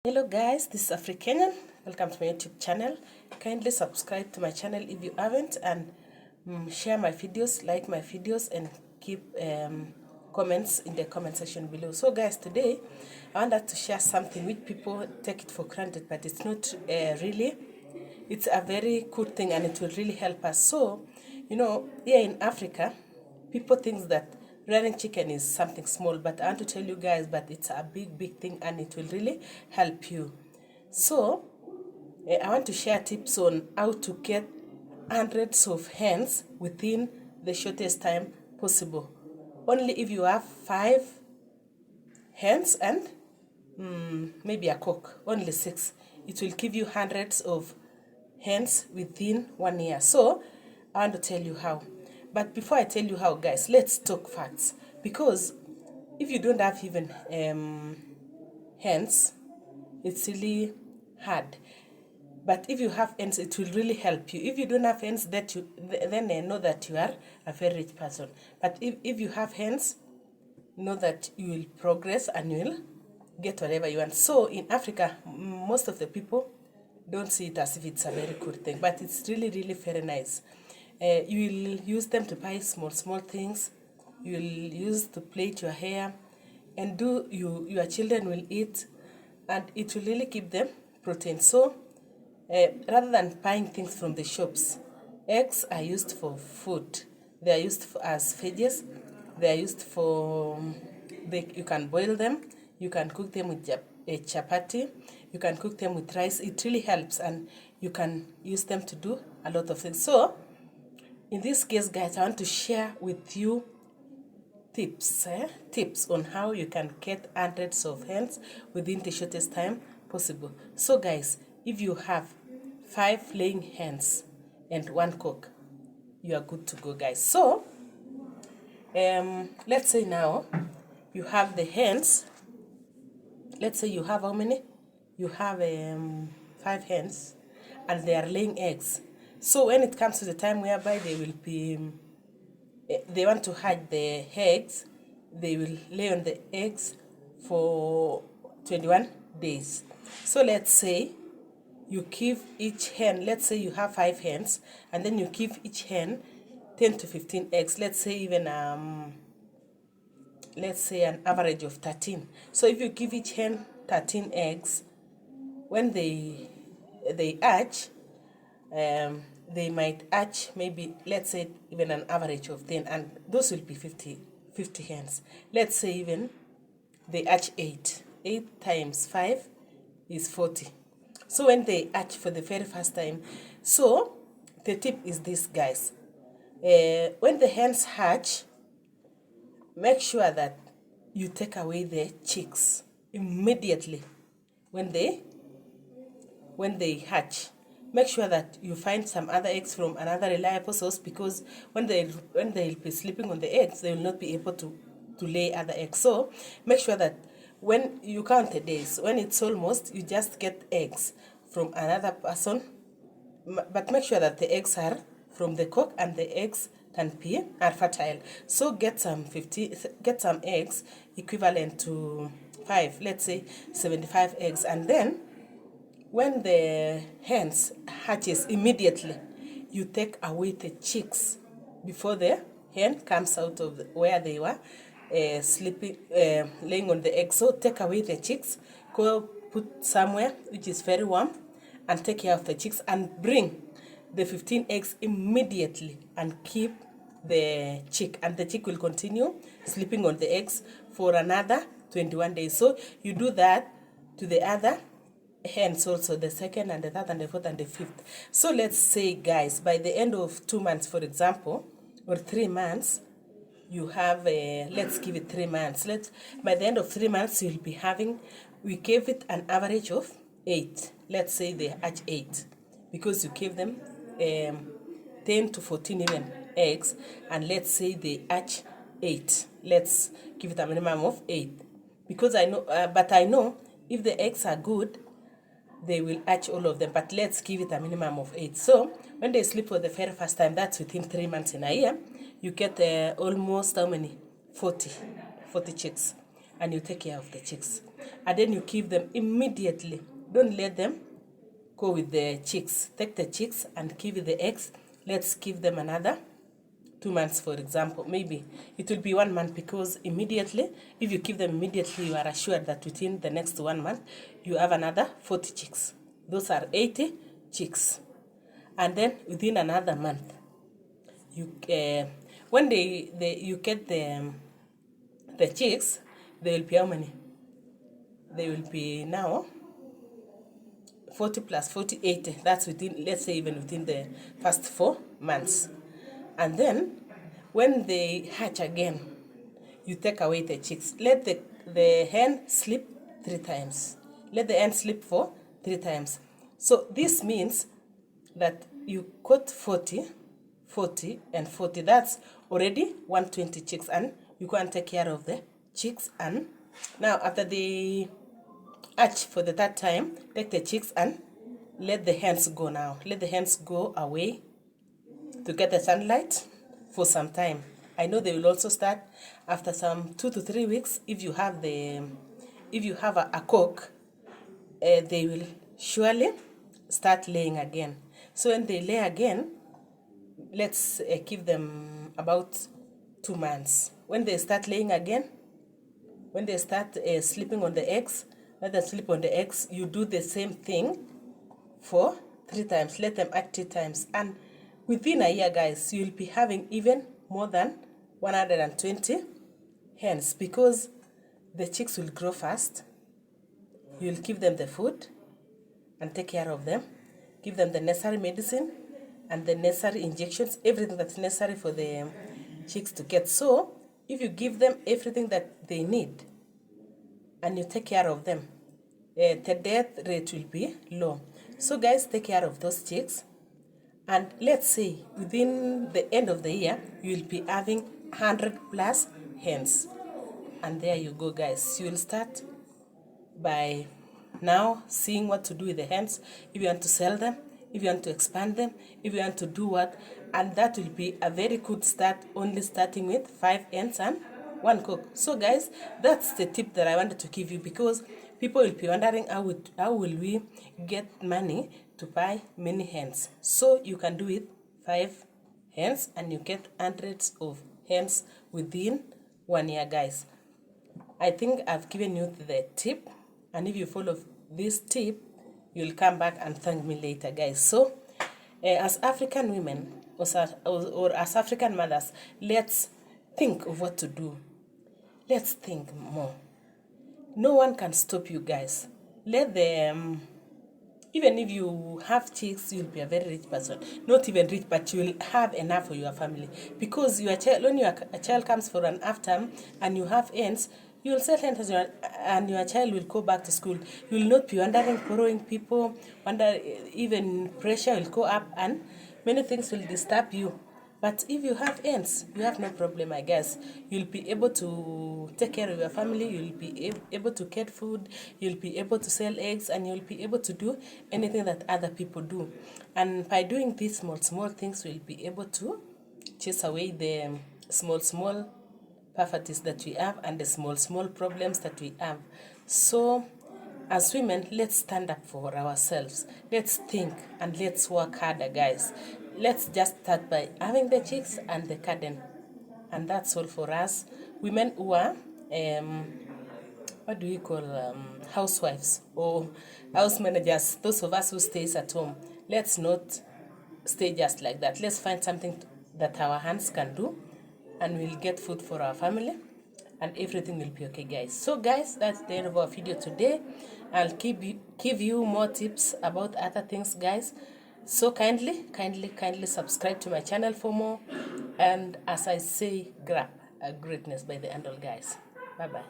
Hello guys, this is Africanian. Welcome to my YouTube channel. Kindly subscribe to my channel if you haven't, and share my videos, like my videos, and keep comments in the comment section below. So guys, today I wanted to share something which people take it for granted, but it's not really. It's a very good thing and it will really help us. So, here in Africa, people think that rearing chicken is something small, but I want to tell you guys, but it's a big thing and it will really help you. So, I want to share tips on how to get hundreds of hens within the shortest time possible. Only if you have 5 hens and maybe a cock, only 6. It will give you hundreds of hens within 1 year. So I want to tell you how. But before I tell you how, guys, let's talk facts. Because if you don't have even hens, it's really hard. But if you have hens, it will really help you. If you don't have hens, then I know that you are a very rich person. But if you have hens, know that you will progress and you will get whatever you want. So in Africa, most of the people don't see it as if it's a very good thing, but it's really very nice. You will use them to buy small things. You will use to plait your hair, and your children will eat, and it will really give them protein. So rather than buying things from the shops, eggs are used for food. They are used as veggies. They are used for, you can boil them, you can cook them with a chapati, you can cook them with rice. It really helps, and you can use them to do a lot of things. So in this case, guys, I want to share with you tips on how you can get hundreds of hens within the shortest time possible. So guys, if you have 5 laying hens and 1 cock, you are good to go, guys. So let's say now you have the hens. Let's say you have how many? You have 5 hens and they are laying eggs. So when it comes to the time whereby they will be, they want to hatch the eggs, they will lay on the eggs for 21 days. So let's say you give each hen, let's say you have 5 hens, and then you give each hen 10 to 15 eggs. Let's say even let's say an average of 13. So if you give each hen 13 eggs, when they hatch, they might hatch maybe, let's say even an average of 10, and those will be 50 hens. Let's say even they hatch 8 times 5 is 40. So when they hatch for the very first time, so the tip is this, guys. When the hens hatch, make sure that you take away the chicks immediately when they hatch. Make sure that you find some other eggs from another reliable source, because when they'll be sleeping on the eggs, they will not be able to lay other eggs. So make sure that when you count the days, when it's almost, you just get eggs from another person, but make sure that the eggs are from the cock and the eggs are fertile. So get some eggs equivalent to 5, let's say 75 eggs, and then when the hens hatches, immediately you take away the chicks before the hen comes out of where they were sleeping, laying on the egg. So take away the chicks, go put somewhere which is very warm, and take care of the chicks, and bring the 15 eggs immediately and keep the chick, and the chick will continue sleeping on the eggs for another 21 days. So you do that to the other hens also, the second and the third and the fourth and the fifth. So let's say, guys, by the end of 2 months, for example, or 3 months, you have let's give it 3 months. By the end of 3 months, you'll be having, we gave it an average of 8. Let's say they hatch 8, because you gave them 10 to 14 even eggs, and let's say they hatch 8. Let's give it a minimum of 8, because I know if the eggs are good, they will hatch all of them, but let's give it a minimum of 8. So when they sleep for the very first time, that's within 3 months in a year, you get almost how many? 40 chicks. and you take care of the chicks. And then you keep them immediately. Don't let them go with the chicks. Take the chicks and give the eggs. Let's give them another 2 months, for example. Maybe it will be 1 month, because immediately, if you give them immediately, you are assured that within the next 1 month, you have another 40 chicks. Those are 80 chicks. And then within another month, you when you get the chicks, they will be how many? They will be now 40 plus 40, 80. That's within, let's say, even within the first 4 months. And then when they hatch again, you take away the chicks. Let the hen sleep 3 times. Let the hen sleep for 3 times. So this means that you got 40, 40, and 40. That's already 120 chicks, and you go and take care of the chicks. And now after they hatch for the 3rd time, take the chicks and let the hens go now. Let the hens go away to get the sunlight for some time. I know they will also start after some 2 to 3 weeks. If you have a cock, they will surely start laying again. So when they lay again, let's give them about 2 months. When they start laying again, when they start sleeping on the eggs, let them sleep on the eggs. You do the same thing for 3 times. Let them act 3 times. And within a year, guys, you'll be having even more than 120 hens, because the chicks will grow fast. You'll give them the food and take care of them. Give them the necessary medicine and the necessary injections, everything that's necessary for the chicks to get. So if you give them everything that they need and you take care of them, the death rate will be low. So guys, take care of those chicks. And let's say within the end of the year, you will be having 100 plus hens. And there you go, guys. You will start by now seeing what to do with the hens. If you want to sell them, if you want to expand them, if you want to do what. And that will be a very good start, only starting with 5 hens and 1 cock. So guys, that's the tip that I wanted to give you, because people will be wondering how will we get money to buy many hens. So you can do it 5 hens and you get hundreds of hens within 1 year, guys. I think I've given you the tip, and if you follow this tip, you'll come back and thank me later, guys. So as African women or as African mothers, let's think of what to do. Let's think more. No one can stop you, guys. Let them, even if you have chicks, you'll be a very rich person. Not even rich, but you'll have enough for your family. Because your child, when a child comes for an half term and you have hens, you'll sell hens and your child will go back to school. You will not be wondering, borrowing people, even pressure will go up and many things will disturb you. But if you have hens, you have no problem, I guess. You'll be able to take care of your family, you'll be able to get food, you'll be able to sell eggs, and you'll be able to do anything that other people do. And by doing these small things, we'll be able to chase away the small poverties that we have and the small problems that we have. So as women, let's stand up for ourselves. Let's think and let's work harder, guys. Let's just start by having the chicks and the garden. And that's all for us. Women who are, what do we call, housewives or house managers, those of us who stays at home. Let's not stay just like that. Let's find something that our hands can do, and we'll get food for our family, and everything will be okay, guys. So guys, that's the end of our video today. I'll give you more tips about other things, guys. So kindly subscribe to my channel for more. And as I say, grab a greatness by the handle, guys. Bye bye.